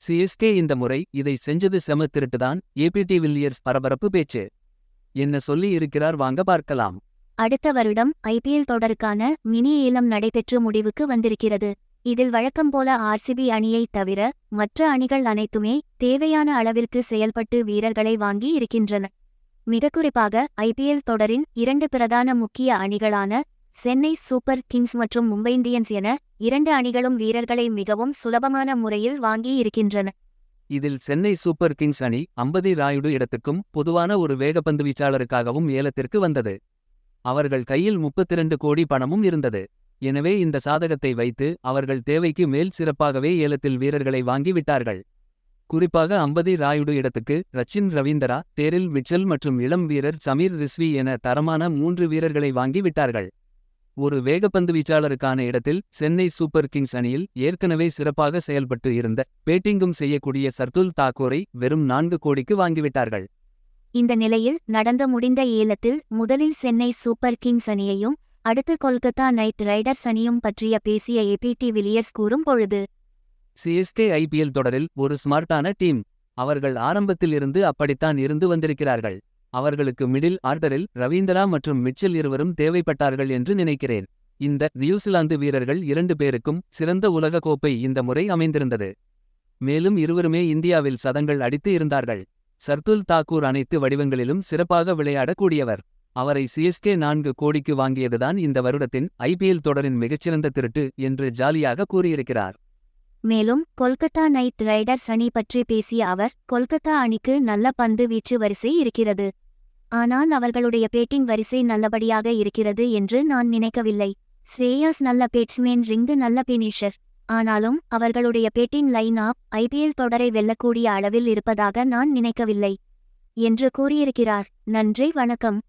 CSK இந்த முறை இதை செஞ்சது செம திருட்டுதான். ஏபிடி வில்லியர்ஸ் பரபரப்பு பேச்சு என்ன சொல்லி இருக்கிறார் வாங்க பார்க்கலாம். அடுத்த வருடம் ஐபிஎல் தொடருக்கான மினி ஏலம் நடைபெற்று முடிவுக்கு வந்திருக்கிறது. இதில் வழக்கம் போல ஆர்சிபி அணியை தவிர மற்ற அணிகள் அனைத்துமே தேவையான அளவிற்கு செயல்பட்டு வீரர்களை வாங்கி இருக்கின்றன. மிக குறிப்பாக ஐபிஎல் தொடரின் 2 பிரதான முக்கிய அணிகளான சென்னை சூப்பர் கிங்ஸ் மற்றும் மும்பை இந்தியன்ஸ் என 2 அணிகளும் வீரர்களை மிகவும் சுலபமான முறையில் வாங்கி இருக்கின்றன. இதில் சென்னை சூப்பர் கிங்ஸ் அணி அம்பதி ராயுடு இடத்துக்கும் பொதுவான ஒரு வேகப்பந்து வீச்சாளருக்காகவும் ஏலத்திற்கு வந்தது. அவர்கள் கையில் 32 கோடி பணமும் இருந்தது. எனவே இந்த சாதகத்தை வைத்து அவர்கள் தேவைக்கு மேல் சிறப்பாகவே ஏலத்தில் வீரர்களை வாங்கி விட்டார்கள். குறிப்பாக அம்பதி ராயுடு இடத்துக்கு ரச்சின் ரவீந்தரா, டேரில் மிச்சல் மற்றும் இளம் வீரர் சமீர் ரிஸ்வி என தரமான 3 வீரர்களை வாங்கி விட்டார்கள். ஒரு வேகப்பந்து வீச்சாளருக்கான இடத்தில் சென்னை சூப்பர் கிங்ஸ் அணியில் ஏற்கனவே சிறப்பாக செயல்பட்டு இருந்த பேட்டிங்கும் செய்யக்கூடிய சர்துல் தாக்கூரை வெறும் 4 கோடிக்கு வாங்கிவிட்டார்கள். இந்த நிலையில் நடந்து முடிந்த ஏலத்தில் முதலில் சென்னை சூப்பர் கிங்ஸ் அணியையும் அடுத்து கொல்கத்தா நைட் ரைடர்ஸ் அணியும் பற்றிய பேசிய ஏபிடி வில்லியர்ஸ் கூறும் பொழுது, சிஎஸ்கே ஐபிஎல் தொடரில் ஒரு ஸ்மார்ட்டான டீம். அவர்கள் ஆரம்பத்தில் இருந்து அப்படித்தான் இருந்து வந்திருக்கிறார்கள். அவர்களுக்கு மிடில் ஆர்டரில் ரவீந்திரா மற்றும் மிச்சல் இருவரும் தேவைப்பட்டார்கள் என்று நினைக்கிறேன். இந்த நியூசிலாந்து வீரர்கள் 2 பேருக்கும் சிறந்த உலக கோப்பை இந்த முறை அமைந்திருந்தது. மேலும் இருவருமே இந்தியாவில் சதங்கள் அடித்து இருந்தார்கள். சர்துல் தாக்கூர் அனைத்து வடிவங்களிலும் சிறப்பாக விளையாடக்கூடியவர். அவரை சிஎஸ்கே 4 கோடிக்கு வாங்கியதுதான் இந்த வருடத்தின் ஐபிஎல் தொடரின் மிகச்சிறந்த திருட்டு என்று ஜாலியாக கூறியிருக்கிறார். மேலும் கொல்கத்தா நைட் ரைடர்ஸ் அணி பற்றி பேசிய அவர், கொல்கத்தா அணிக்கு நல்ல பந்து வீச்சு வரிசை இருக்கிறது. ஆனால் அவர்களுடைய பேட்டிங் வரிசை நல்லபடியாக இருக்கிறது என்று நான் நினைக்கவில்லை. ஸ்ரேயாஸ் நல்ல பேட்ஸ்மேன், ரிங்கு நல்ல பினிஷர். ஆனாலும் அவர்களுடைய பேட்டிங் லைன் அப் ஐபிஎல் தொடரை வெல்லக்கூடிய அளவில் இருப்பதாக நான் நினைக்கவில்லை என்று கூறியிருக்கிறார். நன்றி, வணக்கம்.